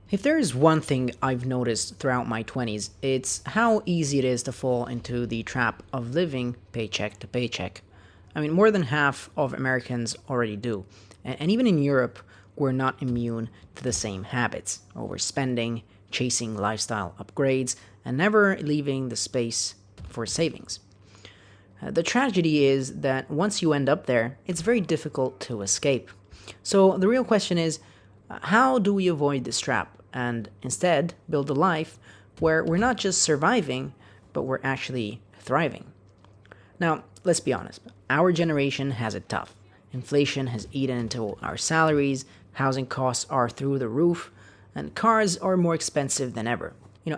If there is one thing I've noticed throughout my 20s, it's how easy it is to fall into the trap of living paycheck to paycheck. I mean, more than half of Americans already do. And even in Europe, we're not immune to the same habits: overspending, chasing lifestyle upgrades, and never leaving the space for savings. The tragedy is that once you end up there, it's very difficult to escape. So the real question is, how do we avoid this trap and instead build a life where we're not just surviving, but we're actually thriving? Now, let's be honest. Our generation has it tough. Inflation has eaten into our salaries, housing costs are through the roof, and cars are more expensive than ever.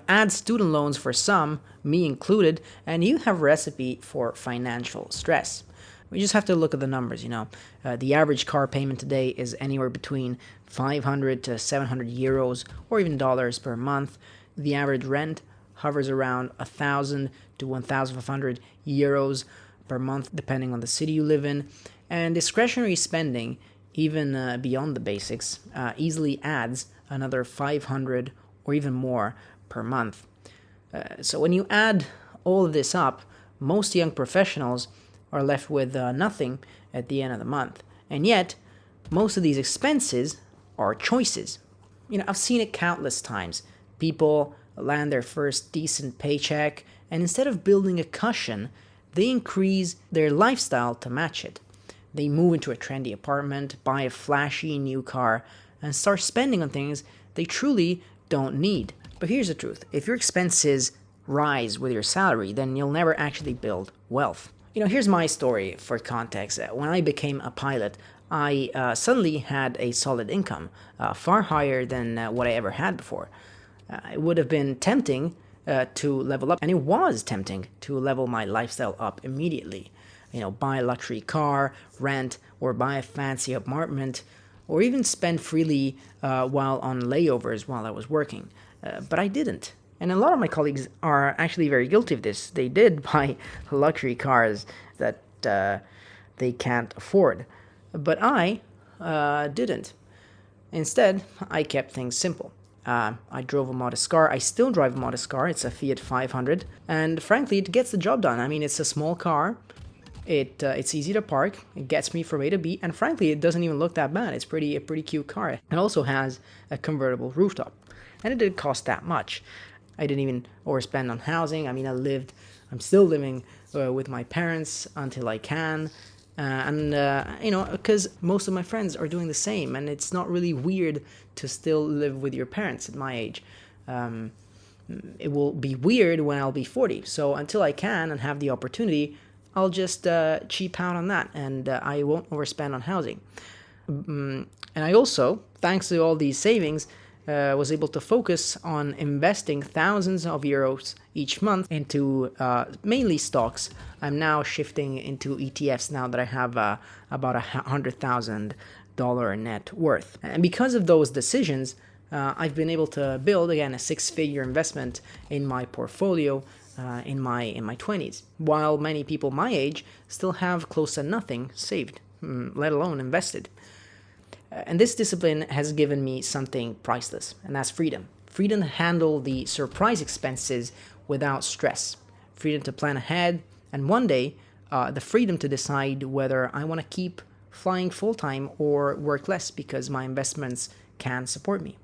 Add student loans for some, me included, and you have a recipe for financial stress. We just have to look at the numbers. The average car payment today is anywhere between 500 to 700 euros or even dollars per month. The average rent hovers around 1,000 to 1,500 euros per month, depending on the city you live in. And discretionary spending, even beyond the basics, easily adds another 500 or even more per month. So when you add all of this up, most young professionals are left with nothing at the end of the month. And yet, most of these expenses are choices. I've seen it countless times. People land their first decent paycheck, and instead of building a cushion, they increase their lifestyle to match it. They move into a trendy apartment, buy a flashy new car, and start spending on things they truly don't need. But here's the truth. If your expenses rise with your salary, then you'll never actually build wealth. Here's my story for context. When I became a pilot, I suddenly had a solid income, far higher than what I ever had before. It would have been tempting to level up, and it was tempting to level my lifestyle up immediately. Buy a luxury car, rent, or buy a fancy apartment, or even spend freely while on layovers while I was working. But I didn't. And a lot of my colleagues are actually very guilty of this. They did buy luxury cars that they can't afford. But I didn't. Instead, I kept things simple. I drove a modest car. I still drive a modest car. It's a Fiat 500. And frankly, it gets the job done. I mean, it's a small car. It's easy to park. It gets me from A to B. And frankly, it doesn't even look that bad. It's a pretty cute car. It also has a convertible rooftop. And it didn't cost that much. I didn't even overspend on housing. I mean, I'm still living with my parents until I can. Because most of my friends are doing the same. And it's not really weird to still live with your parents at my age. It will be weird when I'll be 40. So until I can and have the opportunity, I'll just cheap out on that. And I won't overspend on housing. And I also, thanks to all these savings, was able to focus on investing thousands of euros each month into mainly stocks. I'm now shifting into ETFs now that I have about $100,000 net worth. And because of those decisions, I've been able to build, again, a six-figure investment in my portfolio in my 20s, while many people my age still have close to nothing saved, let alone invested. And this discipline has given me something priceless, and that's freedom. Freedom to handle the surprise expenses without stress. Freedom to plan ahead, and one day, the freedom to decide whether I want to keep flying full-time or work less because my investments can support me.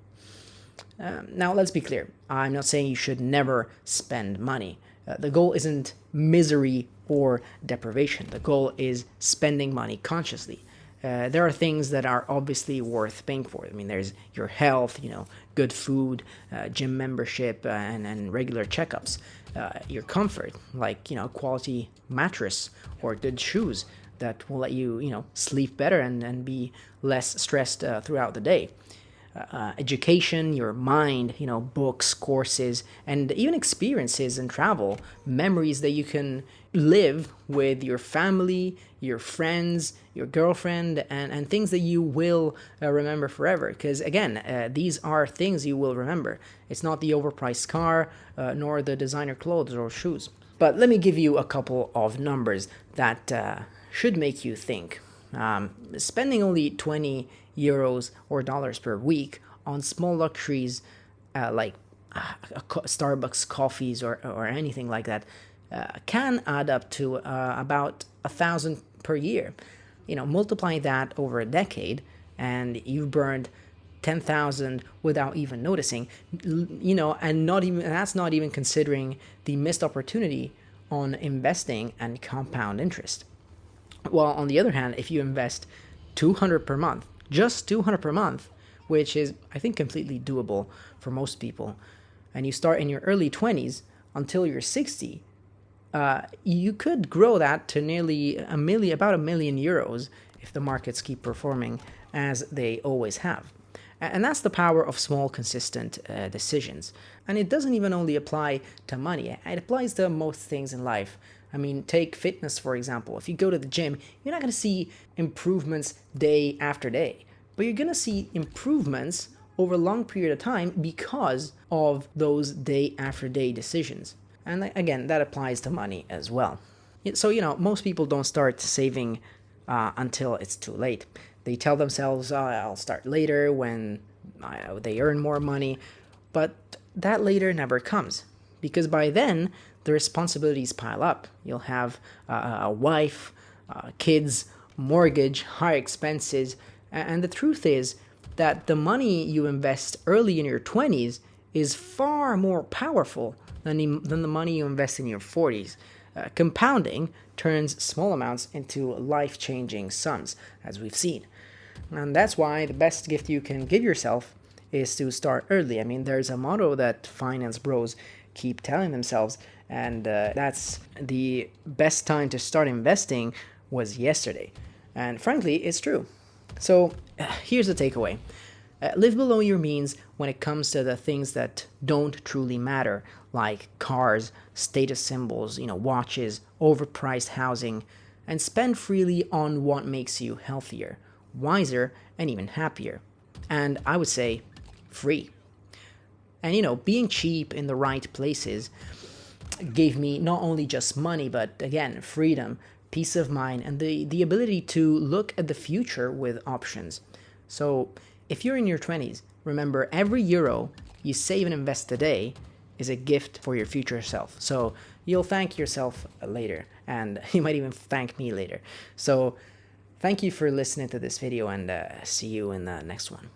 Now, let's be clear. I'm not saying you should never spend money. The goal isn't misery or deprivation. The goal is spending money consciously. There are things that are obviously worth paying for. I mean, there's your health, good food, gym membership, and regular checkups. Your comfort, like, quality mattress or good shoes that will let you, sleep better and be less stressed throughout the day. Education, your mind, books, courses, and even experiences and travel, memories that you can live with your family, your friends, your girlfriend, and things that you will remember forever. Because again, these are things you will remember. It's not the overpriced car, nor the designer clothes or shoes. But let me give you a couple of numbers that should make you think. Spending only 20 euros or dollars per week on small luxuries like Starbucks coffees or anything like that can add up to about 1,000 per year. Multiply that over a decade, and you've burned 10,000 without even noticing. And that's not even considering the missed opportunity on investing and compound interest. While on the other hand, if you invest 200 per month, just 200 per month, which is, I think, completely doable for most people, and you start in your early 20s until you're 60, you could grow that to nearly about €1 million if the markets keep performing as they always have. And that's the power of small, consistent decisions. And it doesn't even only apply to money, it applies to most things in life. I mean, take fitness, for example. If you go to the gym, you're not going to see improvements day after day, but you're going to see improvements over a long period of time because of those day after day decisions. And again, that applies to money as well. So, most people don't start saving until it's too late. They tell themselves, I'll start later when they earn more money. But that later never comes, because by then the responsibilities pile up. You'll have a wife, kids, mortgage, high expenses. And the truth is that the money you invest early in your 20s is far more powerful than the money you invest in your 40s. Compounding turns small amounts into life-changing sums, as we've seen. And that's why the best gift you can give yourself is to start early. I mean, there's a motto that finance bros keep telling themselves, and that's the best time to start investing was yesterday. And frankly, it's true. So here's the takeaway. Live below your means when it comes to the things that don't truly matter, like cars, status symbols, watches, overpriced housing, and spend freely on what makes you healthier, wiser, and even happier. And I would say free. And being cheap in the right places gave me not only just money, but again, freedom, peace of mind, and the ability to look at the future with options. So if you're in your 20s, remember, every euro you save and invest today is a gift for your future self. So you'll thank yourself later, and you might even thank me later. So thank you for listening to this video, and see you in the next one.